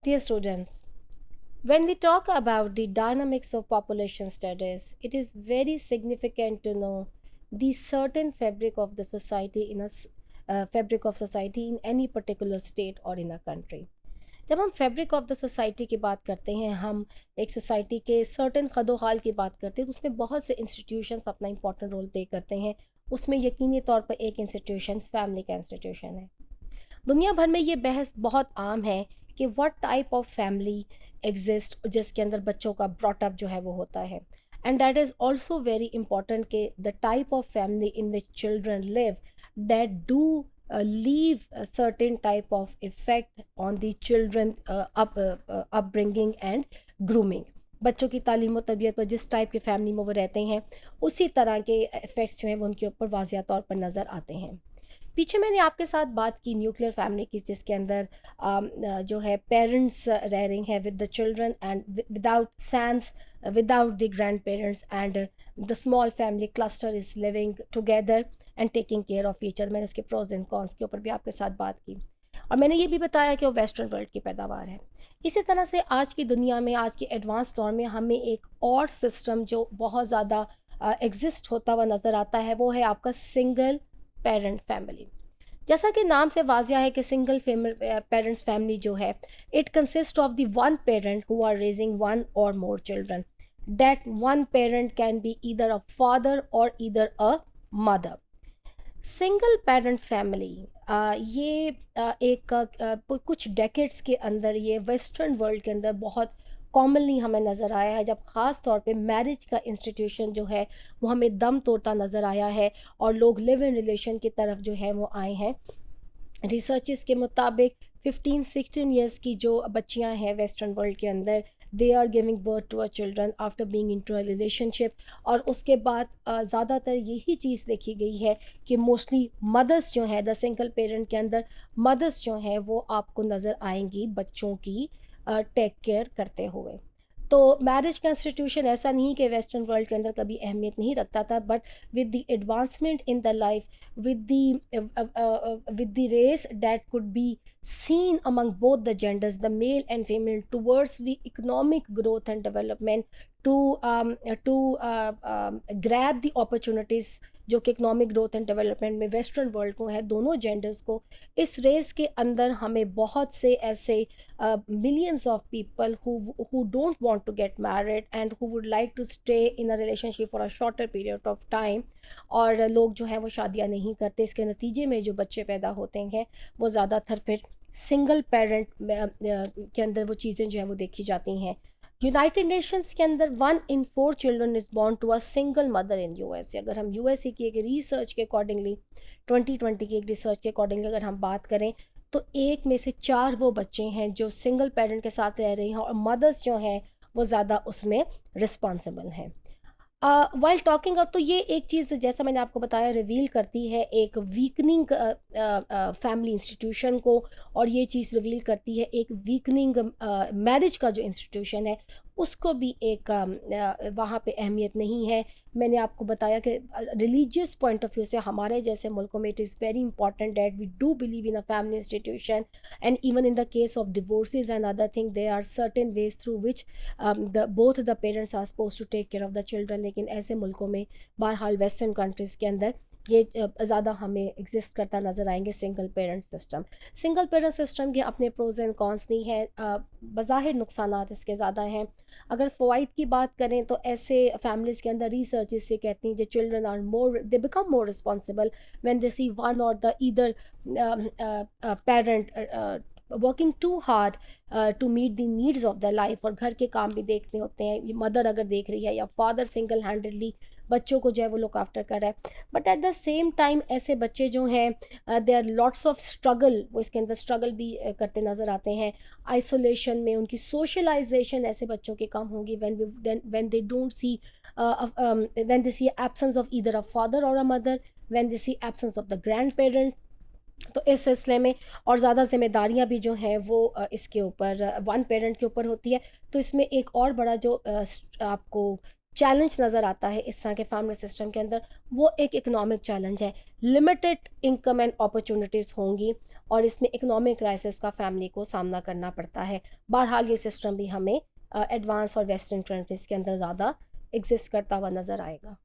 Dear students, when we talk about the dynamics of population studies, it is very significant to know the certain fabric of the society fabric of society in any particular state or in a country. जब हम fabric of the society की बात करते हैं, हम एक society के certain खदोहाल की बात करते हैं, तो उसमें बहुत से इंस्टीट्यूशंस अपना इंपॉर्टेंट रोल प्ले करते हैं। उसमें यकीनी तौर पर एक इंस्टीट्यूशन फैमिली का इंस्टीट्यूशन है। दुनिया भर में ये बहस बहुत आम है कि what type of family exist जिसके अंदर बच्चों का ब्रॉटअप जो है वो होता है। And that is also very important कि the type of family in which children live that do leave a certain type of effect on the children upbringing and grooming। बच्चों की तालीम और तरबियत पर जिस टाइप के फैमिली में वो रहते हैं, उसी तरह के इफ़ेक्ट्स जो हैं वो उनके ऊपर वाज़िया तौर पर नज़र आते हैं। पीछे मैंने आपके साथ बात की न्यूक्लियर फैमिली की, जिसके अंदर जो है पेरेंट्स रह रही हैं with the children and without sons, without the grandparents, and the small family cluster is living together and taking care of each other. मैंने उसके प्रोज एंड कॉन्स के ऊपर भी आपके साथ बात की, और मैंने ये भी बताया कि वो वेस्टर्न वर्ल्ड की पैदावार है। इसी तरह से आज की दुनिया में, आज के एडवांस दौर में, हमें एक और सिस्टम जो बहुत ज़्यादा एग्जिस्ट होता हुआ नज़र आता है, वो है आपका सिंगल पेरेंट फैमिली। जैसा कि नाम से वाजिया है कि सिंगल पेरेंट्स फैमिली जो है, it consist of the one parent who are raising one or more children. That one parent can be either a father or either a mother. Single parent family ये कुछ decades के अंदर, ये western world के अंदर बहुत commonly हमें नज़र आया है, जब ख़ास तौर पे मैरिज का इंस्टीट्यूशन जो है वो हमें दम तोड़ता नज़र आया है और लोग लिव इन रिलेशन की तरफ जो है वो आए हैं। रिसर्चेस के मुताबिक 15-16 ईयर्स की जो बच्चियां हैं वेस्टर्न वर्ल्ड के अंदर, they are giving birth to a children after being into a relationship. और उसके बाद ज़्यादातर यही चीज़ देखी गई है कि मोस्टली मदर्स जो है, द सिंगल पेरेंट के अंदर मदर्स जो हैं वो आपको नज़र आएंगी बच्चों की टेक केयर करते हुए। तो मैरिज का इंस्टीट्यूशन ऐसा नहीं कि वेस्टर्न वर्ल्ड के अंदर कभी अहमियत नहीं रखता था, but with the advancement in the life, with the race that could be seen among both the genders, the male and female, towards the economic growth and development, to grab the opportunities जो कि economic growth and development में western world को है, दोनों genders को। इस race के अंदर हमें बहुत से ऐसे millions of people who don't want to get married and who would like to stay in a relationship for a shorter period of time, और लोग जो हैं वो शादियां नहीं करते। इसके नतीजे में जो बच्चे पैदा होते हैं वो ज़्यादातर फिर सिंगल पेरेंट के अंदर वो चीज़ें जो है वो देखी जाती हैं। यूनाइटेड नेशंस के अंदर 1 in 4 children is born to a single mother in USA. अगर हम यूएसए की एक रिसर्च के अकॉर्डिंगली, 2020 की एक रिसर्च के अकॉर्डिंगली अगर हम बात करें, तो 1 में से 4 वो बच्चे हैं जो सिंगल पेरेंट के साथ रह रहे हैं, और मदर्स जो हैं वो ज़्यादा उसमें रिस्पॉन्सिबल हैं। वाइल टॉकिंग अब, तो ये एक चीज़ जैसा मैंने आपको बताया रिवील करती है एक वीकनिंग फैमिली इंस्टीट्यूशन को, और ये चीज़ रिवील करती है एक वीकनिंग मैरिज का जो इंस्टीट्यूशन है उसको भी एक वहाँ पे अहमियत नहीं है। मैंने आपको बताया कि रिलीजियस पॉइंट ऑफ व्यू से हमारे जैसे मुल्कों में it is very important that we do believe in a family institution, and even in the case of divorces and other thing, there are certain ways through which both the parents are suppose to take care of the children. लेकिन ऐसे मुल्कों में, बहरहाल western countries के अंदर, ये ज़्यादा हमें एग्जिस्ट करता नज़र आएंगे single parent system. Single parent system के अपने प्रोज एंड कॉन्स भी हैं, बज़ाहिर नुकसानात इसके ज़्यादा हैं। अगर फ़वाइद की बात करें तो ऐसे फैमिलीज़ के अंदर रिसर्च इससे कहती हैं जो children are more, they become more responsible when they see one or the either parent working too hard to meet the needs of the life, और घर के काम भी देखने होते हैं। ये मदर अगर देख रही है या फादर सिंगल हैंडेडली बच्चों को जो है वो लुक आफ्टर कर रहा है। But at the same time ऐसे बच्चे जो हैं, they are lots of struggle, वो इसके अंदर स्ट्रगल भी करते नज़र आते हैं। आइसोलेशन में उनकी सोशलाइजेशन ऐसे बच्चों की कम होगी when they don't see when they see absence of either a father or a mother, when they see absence of the grandparent। तो इस सिलसिले में और ज़्यादा ज़िम्मेदारियाँ भी जो हैं वो इसके ऊपर वन पेरेंट के ऊपर होती है। तो इसमें एक और बड़ा जो आपको चैलेंज नज़र आता है इस तरह के फैमिली सिस्टम के अंदर, वो एक इकोनॉमिक चैलेंज है। लिमिटेड इनकम एंड अपॉर्चुनिटीज़ होंगी और इसमें इकोनॉमिक क्राइसिस का फैमिली को सामना करना पड़ता है। बहरहाल ये सिस्टम भी हमें एडवांस और वेस्टर्न कंट्रीज़ के अंदर ज़्यादा एग्जिस्ट करता हुआ नज़र आएगा।